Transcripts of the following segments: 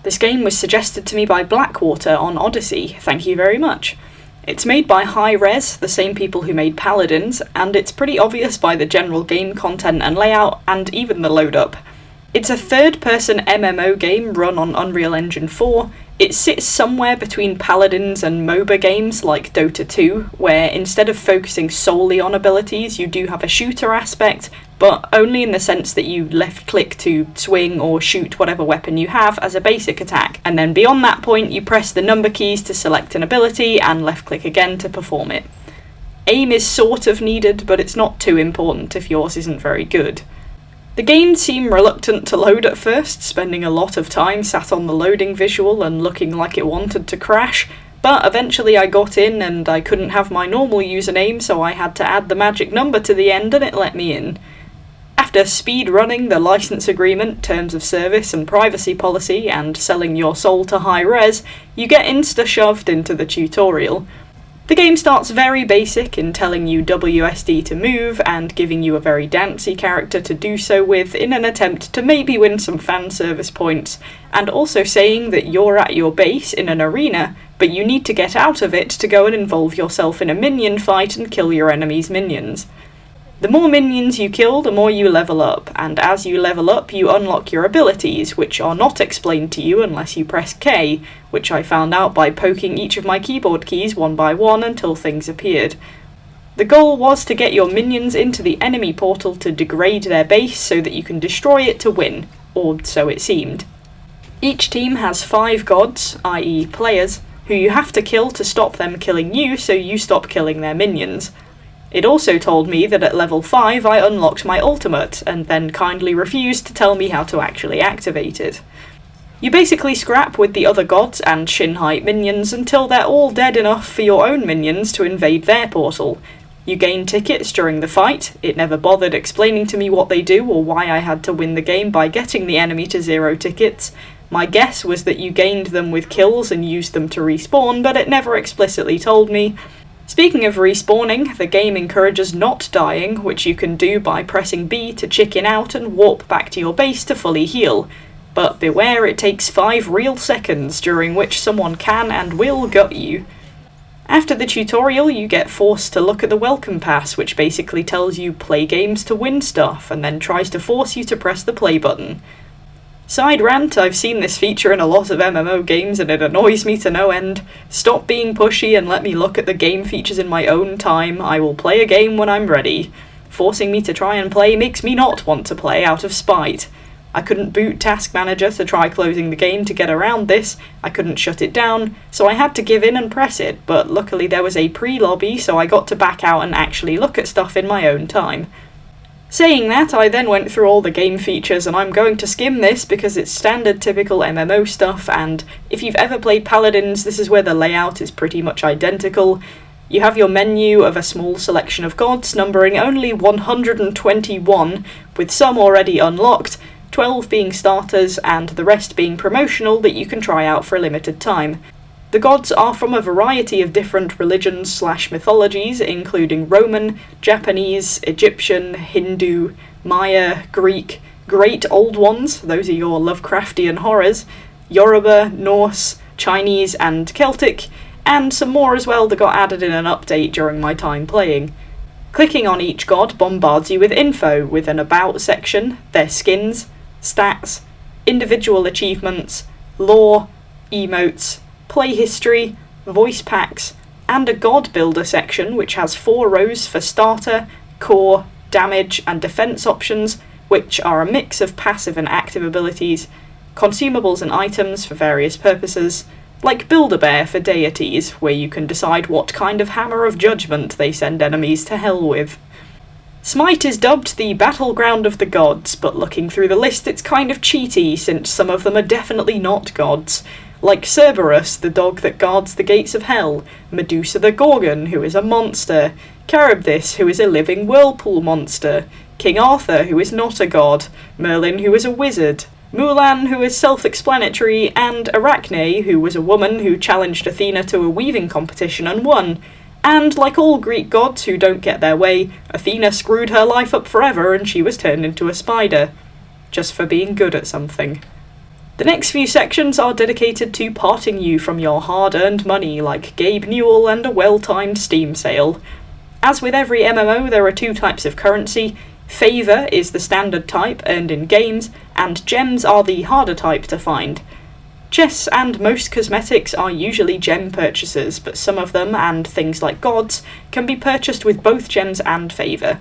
This game was suggested to me by Blackwater on Odysee, thank you very much. It's made by Hi-Rez, the same people who made Paladins, and it's pretty obvious by the general game content and layout, and even the load-up. It's a third-person MMO game run on Unreal Engine 4. It sits somewhere between Paladins and MOBA games like Dota 2, where instead of focusing solely on abilities, you do have a shooter aspect, but only in the sense that you left-click to swing or shoot whatever weapon you have as a basic attack, and then beyond that point you press the number keys to select an ability and left-click again to perform it. Aim is sort of needed, but it's not too important if yours isn't very good. The game seemed reluctant to load at first, spending a lot of time sat on the loading visual and looking like it wanted to crash, but eventually I got in and I couldn't have my normal username, so I had to add the magic number to the end and it let me in. After speed running the license agreement, terms of service and privacy policy, and selling your soul to Hi-Rez, you get insta-shoved into the tutorial. The game starts very basic in telling you WSD to move and giving you a very dancey character to do so with in an attempt to maybe win some fan service points, and also saying that you're at your base in an arena, but you need to get out of it to go and involve yourself in a minion fight and kill your enemy's minions. The more minions you kill, the more you level up, and as you level up you unlock your abilities, which are not explained to you unless you press K, which I found out by poking each of my keyboard keys one by one until things appeared. The goal was to get your minions into the enemy portal to degrade their base so that you can destroy it to win, or so it seemed. Each team has 5 gods, i.e. players, who you have to kill to stop them killing you so you stop killing their minions. It also told me that at level 5 I unlocked my ultimate, and then kindly refused to tell me how to actually activate it. You basically scrap with the other gods and Shinhite minions until they're all dead enough for your own minions to invade their portal. You gain tickets during the fight. It never bothered explaining to me what they do or why I had to win the game by getting the enemy to 0 tickets. My guess was that you gained them with kills and used them to respawn, but it never explicitly told me. Speaking of respawning, the game encourages not dying, which you can do by pressing B to chicken out and warp back to your base to fully heal. But beware, it takes 5 real seconds, during which someone can and will gut you. After the tutorial, you get forced to look at the welcome pass, which basically tells you play games to win stuff, and then tries to force you to press the play button. Side rant, I've seen this feature in a lot of MMO games and it annoys me to no end. Stop being pushy and let me look at the game features in my own time. I will play a game when I'm ready. Forcing me to try and play makes me not want to play out of spite. I couldn't boot Task Manager to try closing the game to get around this, I couldn't shut it down, so I had to give in and press it, but luckily there was a pre-lobby so I got to back out and actually look at stuff in my own time. Saying that, I then went through all the game features, and I'm going to skim this because it's standard typical MMO stuff, and if you've ever played Paladins, this is where the layout is pretty much identical. You have your menu of a small selection of gods, numbering only 121, with some already unlocked, 12 being starters, and the rest being promotional that you can try out for a limited time. The gods are from a variety of different religions/mythologies, including Roman, Japanese, Egyptian, Hindu, Maya, Greek, Great Old Ones, those are your Lovecraftian horrors, Yoruba, Norse, Chinese and Celtic, and some more as well that got added in an update during my time playing. Clicking on each god bombards you with info, with an about section, their skins, stats, individual achievements, lore, emotes, play history, voice packs, and a god builder section which has 4 rows for starter, core, damage and defense options, which are a mix of passive and active abilities, consumables and items for various purposes, like Build-A-Bear for deities, where you can decide what kind of hammer of judgment they send enemies to hell with. Smite is dubbed the battleground of the gods, but looking through the list it's kind of cheaty since some of them are definitely not gods. Like Cerberus, the dog that guards the gates of hell, Medusa the Gorgon, who is a monster, Charybdis, who is a living whirlpool monster, King Arthur, who is not a god, Merlin, who is a wizard, Mulan, who is self-explanatory, and Arachne, who was a woman who challenged Athena to a weaving competition and won. And like all Greek gods who don't get their way, Athena screwed her life up forever and she was turned into a spider. Just for being good at something. The next few sections are dedicated to parting you from your hard-earned money, like Gabe Newell and a well-timed Steam sale. As with every MMO, there are two types of currency. Favour is the standard type earned in games, and gems are the harder type to find. Chests and most cosmetics are usually gem purchases, but some of them, and things like gods, can be purchased with both gems and favour.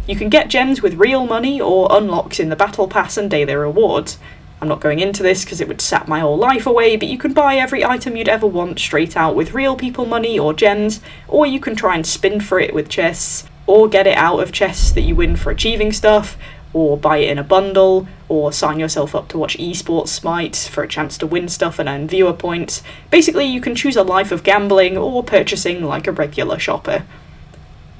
You can get gems with real money or unlocks in the battle pass and daily rewards. I'm not going into this because it would sap my whole life away, but you can buy every item you'd ever want straight out with real people money or gems, or you can try and spin for it with chests, or get it out of chests that you win for achieving stuff, or buy it in a bundle, or sign yourself up to watch esports Smite for a chance to win stuff and earn viewer points. Basically, you can choose a life of gambling or purchasing like a regular shopper.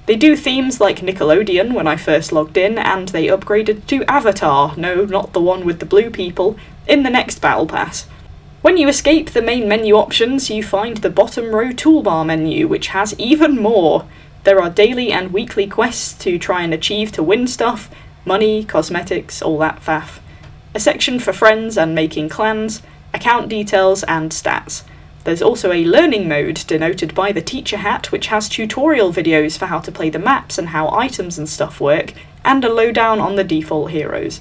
They do themes like Nickelodeon when I first logged in, and they upgraded to Avatar, no, not the one with the blue people, in the next Battle Pass. When you escape the main menu options, you find the bottom row toolbar menu, which has even more. There are daily and weekly quests to try and achieve to win stuff, money, cosmetics, all that faff. A section for friends and making clans, account details and stats. There's also a learning mode denoted by the teacher hat, which has tutorial videos for how to play the maps and how items and stuff work, and a lowdown on the default heroes.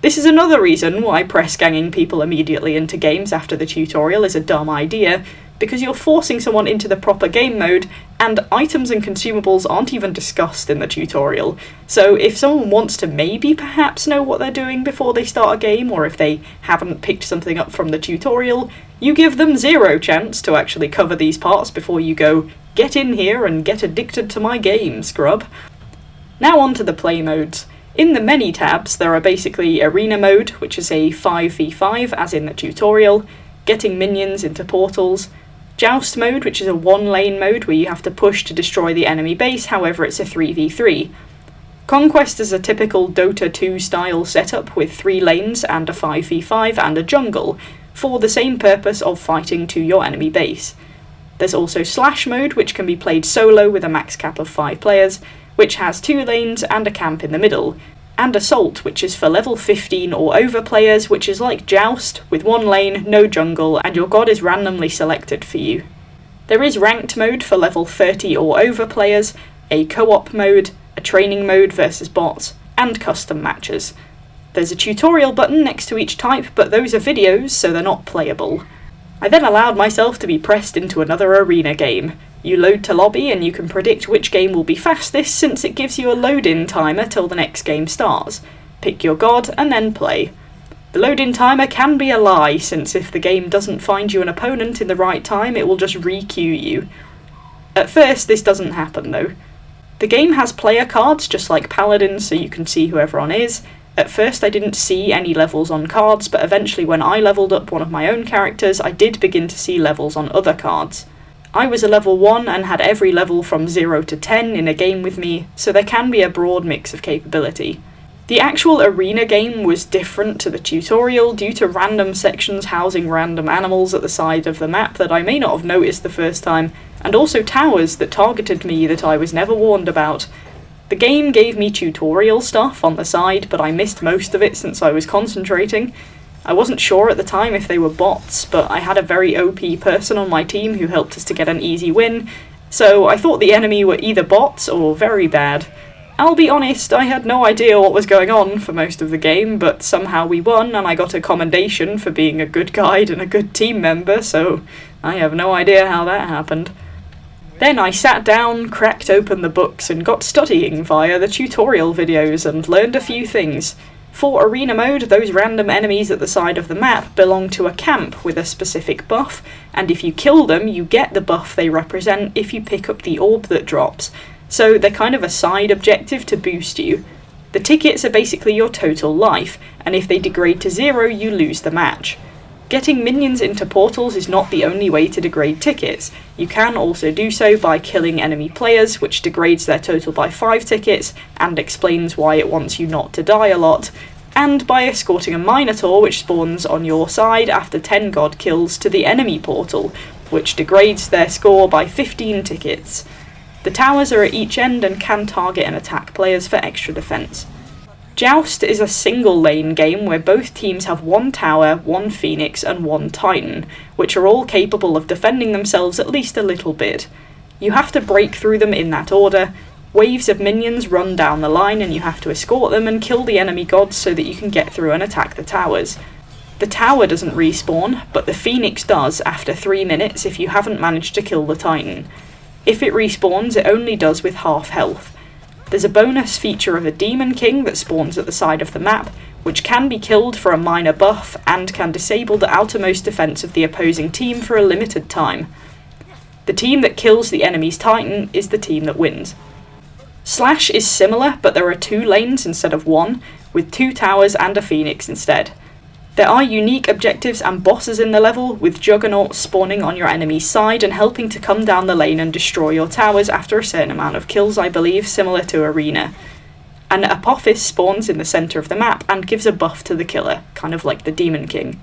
This is another reason why press ganging people immediately into games after the tutorial is a dumb idea, because you're forcing someone into the proper game mode, and items and consumables aren't even discussed in the tutorial. So if someone wants to maybe perhaps know what they're doing before they start a game, or if they haven't picked something up from the tutorial, you give them zero chance to actually cover these parts before you go, "Get in here and get addicted to my game, scrub." Now on to the play modes. In the many tabs, there are basically Arena mode, which is a 5v5 as in the tutorial, getting minions into portals, Joust mode, which is a one-lane mode where you have to push to destroy the enemy base, however it's a 3v3. Conquest is a typical Dota 2 style setup with 3 lanes and a 5v5 and a jungle, for the same purpose of fighting to your enemy base. There's also Slash mode, which can be played solo with a max cap of 5 players, which has 2 lanes and a camp in the middle, and Assault, which is for level 15 or over players, which is like Joust, with 1 lane, no jungle, and your god is randomly selected for you. There is Ranked mode for level 30 or over players, a co-op mode, a training mode versus bots, and custom matches. There's a tutorial button next to each type, but those are videos, so they're not playable. I then allowed myself to be pressed into another arena game. You load to lobby and you can predict which game will be fastest, since it gives you a load-in timer till the next game starts. Pick your god and then play. The load-in timer can be a lie, since if the game doesn't find you an opponent in the right time, it will just re-queue you. At first this doesn't happen though. The game has player cards just like Paladins, so you can see who everyone is. At first I didn't see any levels on cards, but eventually when I leveled up one of my own characters, I did begin to see levels on other cards. I was a level 1 and had every level from 0 to 10 in a game with me, so there can be a broad mix of capability. The actual arena game was different to the tutorial due to random sections housing random animals at the side of the map that I may not have noticed the first time, and also towers that targeted me that I was never warned about. The game gave me tutorial stuff on the side, but I missed most of it since I was concentrating. I wasn't sure at the time if they were bots, but I had a very OP person on my team who helped us to get an easy win, so I thought the enemy were either bots or very bad. I'll be honest, I had no idea what was going on for most of the game, but somehow we won and I got a commendation for being a good guide and a good team member, so I have no idea how that happened. Then I sat down, cracked open the books and got studying via the tutorial videos and learned a few things. For arena mode, those random enemies at the side of the map belong to a camp with a specific buff, and if you kill them, you get the buff they represent if you pick up the orb that drops, so they're kind of a side objective to boost you. The tickets are basically your total life, and if they degrade to 0, you lose the match. Getting minions into portals is not the only way to degrade tickets. You can also do so by killing enemy players, which degrades their total by 5 tickets, and explains why it wants you not to die a lot, and by escorting a Minotaur which spawns on your side after 10 god kills to the enemy portal, which degrades their score by 15 tickets. The towers are at each end and can target and attack players for extra defense. Joust is a single lane game where both teams have one tower, one phoenix, and one titan, which are all capable of defending themselves at least a little bit. You have to break through them in that order. Waves of minions run down the line and you have to escort them and kill the enemy gods so that you can get through and attack the towers. The tower doesn't respawn, but the phoenix does after 3 minutes if you haven't managed to kill the titan. If it respawns, it only does with half health. There's a bonus feature of a Demon King that spawns at the side of the map, which can be killed for a minor buff and can disable the outermost defense of the opposing team for a limited time. The team that kills the enemy's titan is the team that wins. Slash is similar, but there are 2 lanes instead of 1, with 2 towers and a phoenix instead. There are unique objectives and bosses in the level, with juggernauts spawning on your enemy's side and helping to come down the lane and destroy your towers after a certain amount of kills, I believe, similar to Arena. An Apophis spawns in the centre of the map and gives a buff to the killer, kind of like the Demon King.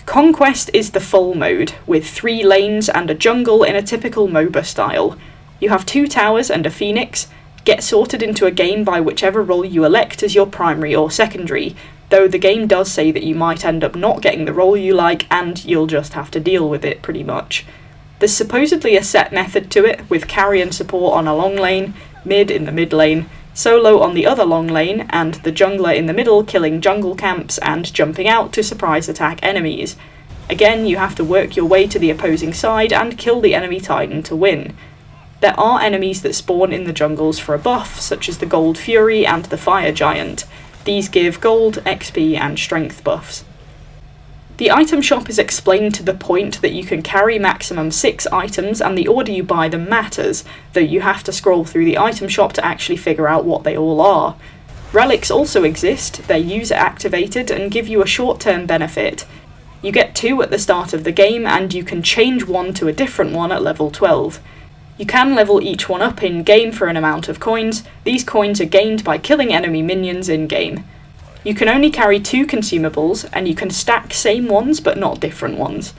Conquest is the full mode, with 3 lanes and a jungle in a typical MOBA style. You have 2 towers and a phoenix, get sorted into a game by whichever role you elect as your primary or secondary, though the game does say that you might end up not getting the role you like and you'll just have to deal with it pretty much. There's supposedly a set method to it, with carry and support on a long lane, mid in the mid lane, solo on the other long lane, and the jungler in the middle killing jungle camps and jumping out to surprise attack enemies. Again, you have to work your way to the opposing side and kill the enemy titan to win. There are enemies that spawn in the jungles for a buff, such as the Gold Fury and the Fire Giant. These give gold, XP, and strength buffs. The item shop is explained to the point that you can carry maximum 6 items and the order you buy them matters, though you have to scroll through the item shop to actually figure out what they all are. Relics also exist, they're user activated and give you a short-term benefit. You get 2 at the start of the game and you can change one to a different one at level 12. You can level each one up in-game for an amount of coins. These coins are gained by killing enemy minions in-game. You can only carry 2 consumables, and you can stack same ones but not different ones.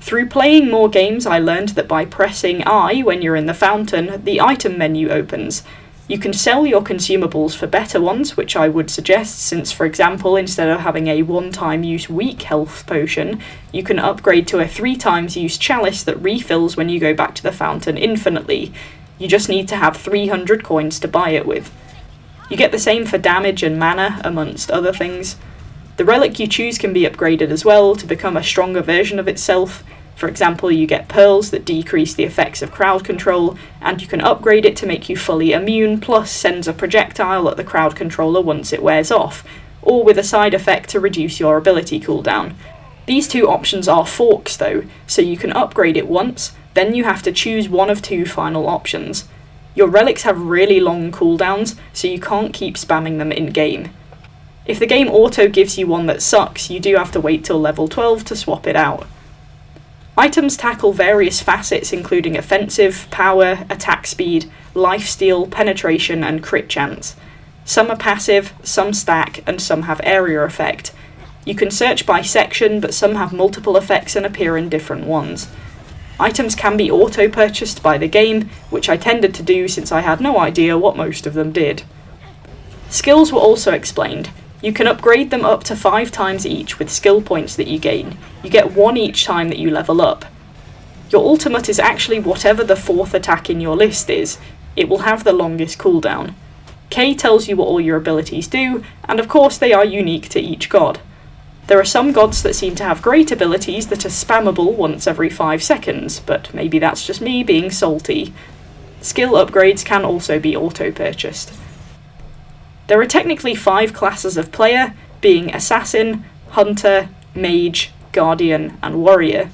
Through playing more games, I learned that by pressing I when you're in the fountain, the item menu opens. You can sell your consumables for better ones, which I would suggest since, for example, instead of having a 1-time use weak health potion, you can upgrade to a 3-times use chalice that refills when you go back to the fountain infinitely. You just need to have 300 coins to buy it with. You get the same for damage and mana, amongst other things. The relic you choose can be upgraded as well to become a stronger version of itself. For example, you get pearls that decrease the effects of crowd control, and you can upgrade it to make you fully immune, plus sends a projectile at the crowd controller once it wears off, or with a side effect to reduce your ability cooldown. These 2 options are forks though, so you can upgrade it once, then you have to choose one of 2 final options. Your relics have really long cooldowns, so you can't keep spamming them in-game. If the game auto gives you one that sucks, you do have to wait till level 12 to swap it out. Items tackle various facets including offensive, power, attack speed, lifesteal, penetration, and crit chance. Some are passive, some stack, and some have area effect. You can search by section, but some have multiple effects and appear in different ones. Items can be auto-purchased by the game, which I tended to do since I had no idea what most of them did. Skills were also explained. You can upgrade them up to 5 times each with skill points that you gain. You get 1 each time that you level up. Your ultimate is actually whatever the 4th attack in your list is. It will have the longest cooldown. K tells you what all your abilities do, and of course they are unique to each god. There are some gods that seem to have great abilities that are spammable once every 5 seconds, but maybe that's just me being salty. Skill upgrades can also be auto-purchased. There are technically 5 classes of player, being Assassin, Hunter, Mage, Guardian, and Warrior.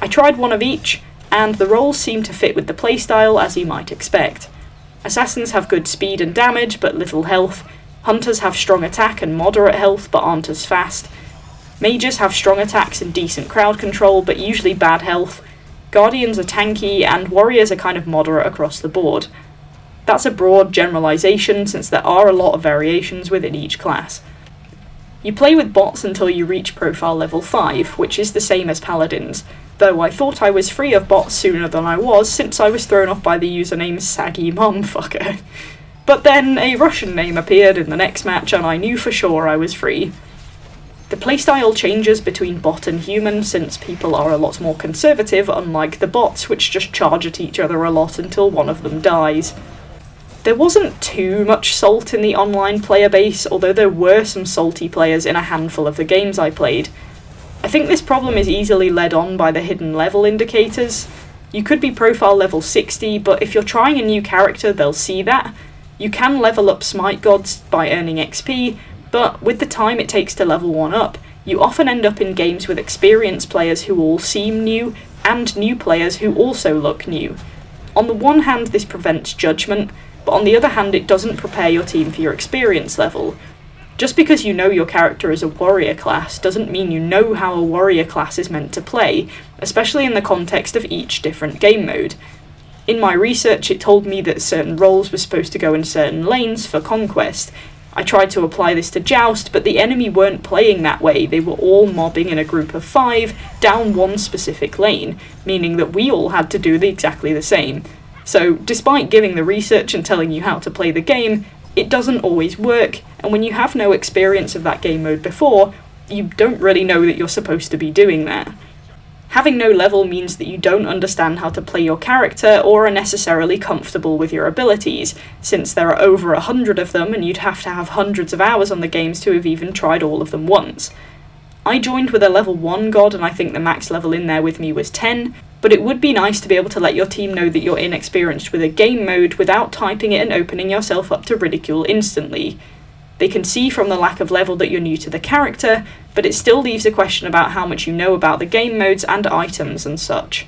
I tried one of each, and the roles seem to fit with the playstyle as you might expect. Assassins have good speed and damage, but little health. Hunters have strong attack and moderate health, but aren't as fast. Mages have strong attacks and decent crowd control, but usually bad health. Guardians are tanky, and Warriors are kind of moderate across the board. That's a broad generalisation since there are a lot of variations within each class. You play with bots until you reach profile level 5, which is the same as paladins, though I thought I was free of bots sooner than I was since I was thrown off by the username Saggy Mumfucker. But then a Russian name appeared in the next match and I knew for sure I was free. The playstyle changes between bot and human since people are a lot more conservative, unlike the bots which just charge at each other a lot until one of them dies. There wasn't too much salt in the online player base, although there were some salty players in a handful of the games I played. I think this problem is easily led on by the hidden level indicators. You could be profile level 60, but if you're trying a new character they'll see that. You can level up Smite gods by earning XP, but with the time it takes to level one up, you often end up in games with experienced players who all seem new, and new players who also look new. On the one hand this prevents judgment, but on the other hand it doesn't prepare your team for your experience level. Just because you know your character is a warrior class doesn't mean you know how a warrior class is meant to play, especially in the context of each different game mode. In my research it told me that certain roles were supposed to go in certain lanes for Conquest. I tried to apply this to Joust, but the enemy weren't playing that way, they were all mobbing in a group of 5 down one specific lane, meaning that we all had to do exactly the same. So, despite giving the research and telling you how to play the game, it doesn't always work, and when you have no experience of that game mode before, you don't really know that you're supposed to be doing that. Having no level means that you don't understand how to play your character or are necessarily comfortable with your abilities, since there are over 100 of them and you'd have to have hundreds of hours on the games to have even tried all of them once. I joined with a level 1 god and I think the max level in there with me was 10, but it would be nice to be able to let your team know that you're inexperienced with a game mode without typing it and opening yourself up to ridicule instantly. They can see from the lack of level that you're new to the character, but it still leaves a question about how much you know about the game modes and items and such.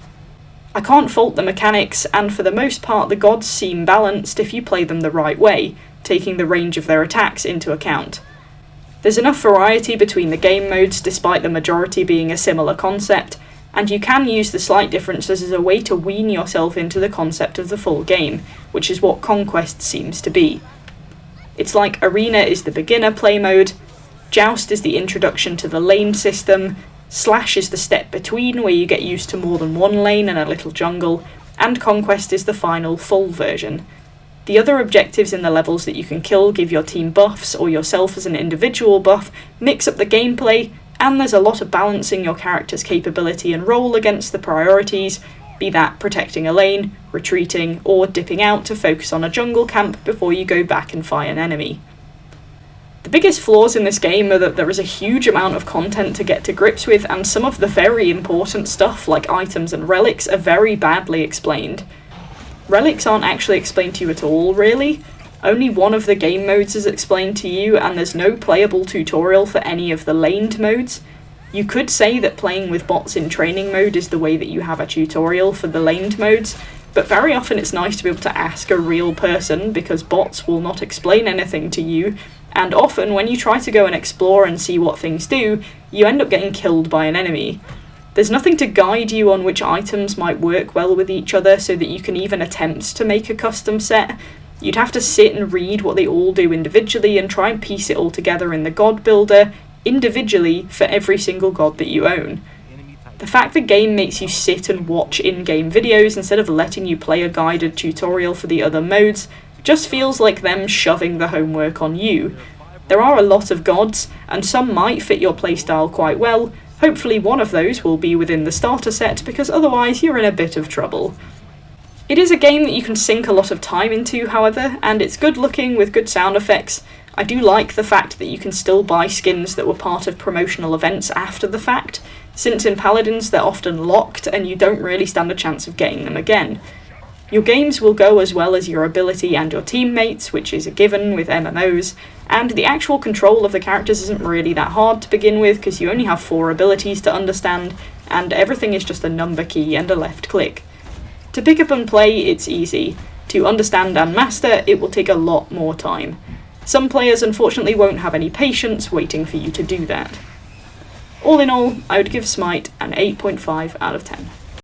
I can't fault the mechanics, and for the most part the gods seem balanced if you play them the right way, taking the range of their attacks into account. There's enough variety between the game modes despite the majority being a similar concept, and you can use the slight differences as a way to wean yourself into the concept of the full game, which is what Conquest seems to be. It's like Arena is the beginner play mode, Joust is the introduction to the lane system, Slash is the step between where you get used to more than one lane and a little jungle, and Conquest is the final full version. The other objectives in the levels that you can kill give your team buffs or yourself as an individual buff, mix up the gameplay, and there's a lot of balancing your character's capability and role against the priorities, be that protecting a lane, retreating, or dipping out to focus on a jungle camp before you go back and fight an enemy. The biggest flaws in this game are that there is a huge amount of content to get to grips with, and some of the very important stuff like items and relics are very badly explained. Relics aren't actually explained to you at all, really. Only one of the game modes is explained to you, and there's no playable tutorial for any of the laned modes. You could say that playing with bots in training mode is the way that you have a tutorial for the laned modes, but very often it's nice to be able to ask a real person because bots will not explain anything to you, and often when you try to go and explore and see what things do, you end up getting killed by an enemy. There's nothing to guide you on which items might work well with each other so that you can even attempt to make a custom set. You'd have to sit and read what they all do individually and try and piece it all together in the god builder, individually for every single god that you own. The fact the game makes you sit and watch in-game videos instead of letting you play a guided tutorial for the other modes just feels like them shoving the homework on you. There are a lot of gods, and some might fit your playstyle quite well. Hopefully one of those will be within the starter set, because otherwise you're in a bit of trouble. It is a game that you can sink a lot of time into, however, and it's good looking with good sound effects. I do like the fact that you can still buy skins that were part of promotional events after the fact, since in Paladins they're often locked and you don't really stand a chance of getting them again. Your games will go as well as your ability and your teammates, which is a given with MMOs, and the actual control of the characters isn't really that hard to begin with because you only have 4 abilities to understand, and everything is just a number key and a left click. To pick up and play, it's easy. To understand and master, it will take a lot more time. Some players unfortunately won't have any patience waiting for you to do that. All in all, I would give Smite an 8.5 out of 10.